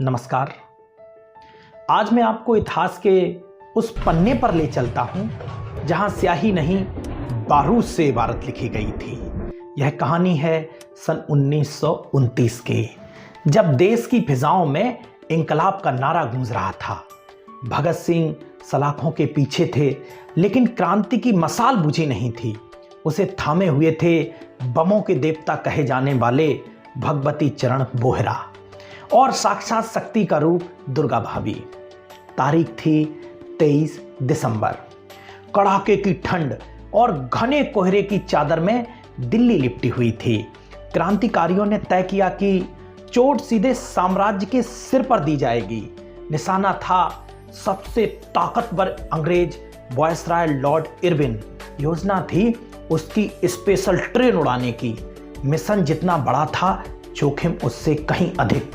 नमस्कार। आज मैं आपको इतिहास के उस पन्ने पर ले चलता हूं जहां स्याही नहीं बारूद से इबारत लिखी गई थी। यह कहानी है सन 1929 के, जब देश की फिजाओं में इंकलाब का नारा गूंज रहा था। भगत सिंह सलाखों के पीछे थे, लेकिन क्रांति की मसाल बुझी नहीं थी। उसे थामे हुए थे बमों के देवता कहे जाने वाले भगवती चरण बोहरा और साक्षात शक्ति का रूप दुर्गा भाभी। तारीख थी 23 दिसंबर। कड़ाके की ठंड और घने कोहरे की चादर में दिल्ली लिपटी हुई थी। क्रांतिकारियों ने तय किया कि चोट सीधे साम्राज्य के सिर पर दी जाएगी। निशाना था सबसे ताकतवर अंग्रेज वायसराय लॉर्ड इरविन। योजना थी उसकी स्पेशल ट्रेन उड़ाने की। मिशन जितना बड़ा था, जोखिम उससे कहीं अधिक।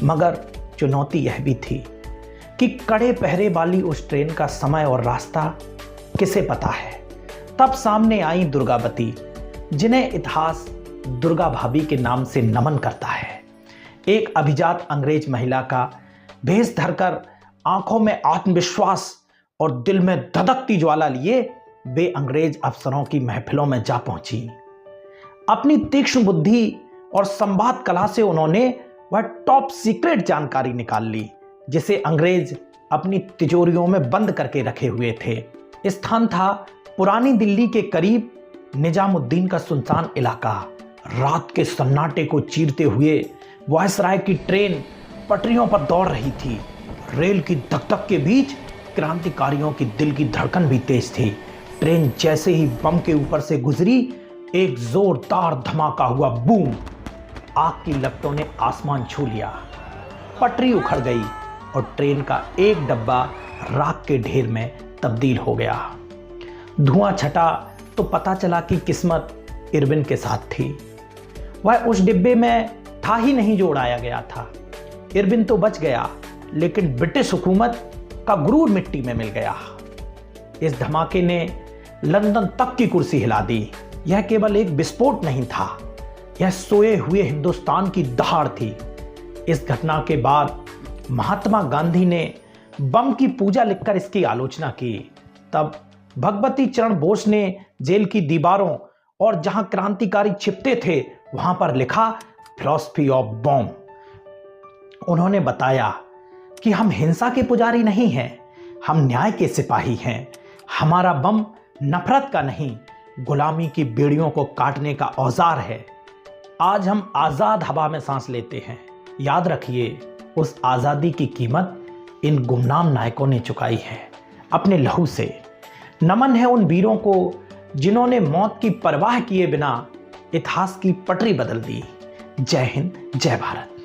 मगर चुनौती यह भी थी कि कड़े पहरे वाली उस ट्रेन का समय और रास्ता किसे पता है। तब सामने आई दुर्गावती, जिन्हें इतिहास दुर्गा भाभी के नाम से नमन करता है। एक अभिजात अंग्रेज महिला का भेष धरकर, आंखों में आत्मविश्वास और दिल में धधकती ज्वाला लिए वे अंग्रेज अफसरों की महफिलों में जा पहुंची। अपनी तीक्ष्ण बुद्धि और संवाद कला से उन्होंने वह टॉप सीक्रेट जानकारी निकाल ली, जिसे अंग्रेज अपनी तिजोरियों में बंद करके रखे हुए थे। स्थान था पुरानी दिल्ली के करीब निजामुद्दीन का सुनसान इलाका। रात के सन्नाटे को चीरते हुए वायसराय की ट्रेन पटरियों पर दौड़ रही थी। रेल की धक-धक के बीच क्रांतिकारियों की दिल की धड़कन भी तेज थी। ट्रेन जैसे ही बम के ऊपर से गुजरी, एक जोरदार धमाका हुआ। बूम! आग की लपटों ने आसमान छू लिया। पटरी उखड़ गई और ट्रेन का एक डब्बा राख के ढेर में तब्दील हो गया। धुआं छटा तो पता चला कि किस्मत इरविन के साथ थी। वह उस डिब्बे में था ही नहीं जो उड़ाया गया था। इरविन तो बच गया, लेकिन ब्रिटिश हुकूमत का गुरूर मिट्टी में मिल गया। इस धमाके ने लंदन तक की कुर्सी हिला दी। यह केवल एक विस्फोट नहीं था, यह सोए हुए हिंदुस्तान की दहाड़ थी। इस घटना के बाद महात्मा गांधी ने बम की पूजा लिखकर इसकी आलोचना की। तब भगवती चरण बोस ने जेल की दीवारों और जहां क्रांतिकारी छिपते थे वहां पर लिखा, फिलॉसफी ऑफ बॉम्ब। उन्होंने बताया कि हम हिंसा के पुजारी नहीं हैं, हम न्याय के सिपाही हैं। हमारा बम नफरत का नहीं, गुलामी की बेड़ियों को काटने का औजार है। आज हम आज़ाद हवा में सांस लेते हैं। याद रखिए, उस आज़ादी की कीमत इन गुमनाम नायकों ने चुकाई है अपने लहू से। नमन है उन वीरों को जिन्होंने मौत की परवाह किए बिना इतिहास की पटरी बदल दी। जय हिंद, जय भारत।